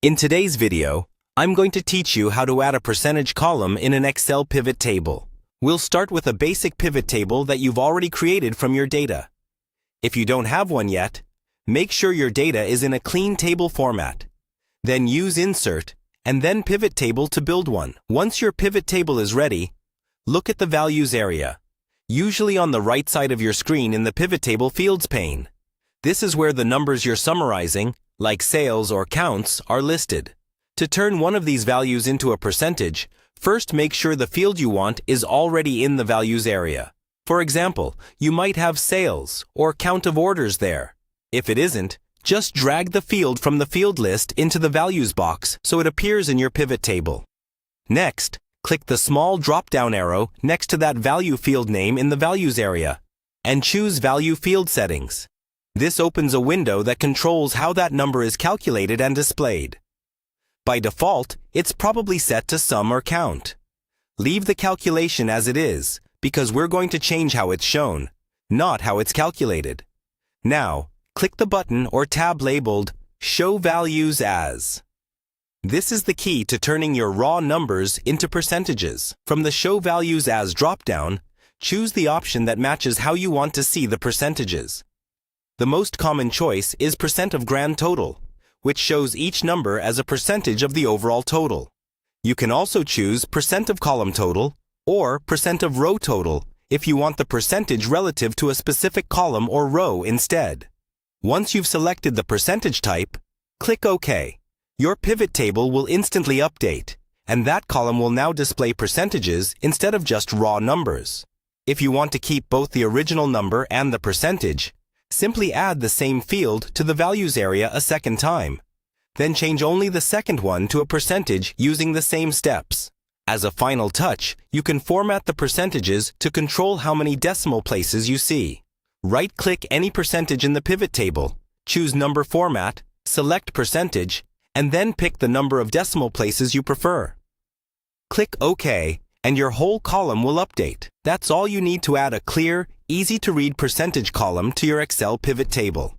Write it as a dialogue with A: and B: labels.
A: In today's video, I'm going to teach you how to add a percentage column in an Excel pivot table. We'll start with a basic pivot table that you've already created from your data. If you don't have one yet, make sure your data is in a clean table format. Then use Insert and then Pivot Table to build one. Once your pivot table is ready, look at the Values area, usually on the right side of your screen in the Pivot Table Fields pane. This is where the numbers you're summarizing, like sales or counts, are listed. To turn one of these values into a percentage, first make sure the field you want is already in the values area. For example, you might have sales or count of orders there. If it isn't, just drag the field from the field list into the values box so it appears in your pivot table. Next, click the small drop-down arrow next to that value field name in the values area and choose Value Field Settings. This opens a window that controls how that number is calculated and displayed. By default, it's probably set to sum or count. Leave the calculation as it is, because we're going to change how it's shown, not how it's calculated. Now, click the button or tab labeled Show Values As. This is the key to turning your raw numbers into percentages. From the Show Values As drop-down, choose the option that matches how you want to see the percentages. The most common choice is % of grand total, which shows each number as a percentage of the overall total. You can also choose % of column total or % of row total if you want the percentage relative to a specific column or row instead. Once you've selected the percentage type, click OK. Your pivot table will instantly update, and that column will now display percentages instead of just raw numbers. If you want to keep both the original number and the percentage, simply add the same field to the values area a second time. Then change only the second one to a percentage using the same steps. As a final touch, you can format the percentages to control how many decimal places you see. Right-click any percentage in the pivot table, choose Number Format, select Percentage, and then pick the number of decimal places you prefer. Click OK, and your whole column will update. That's all you need to add a clear, easy-to-read percentage column to your Excel pivot table.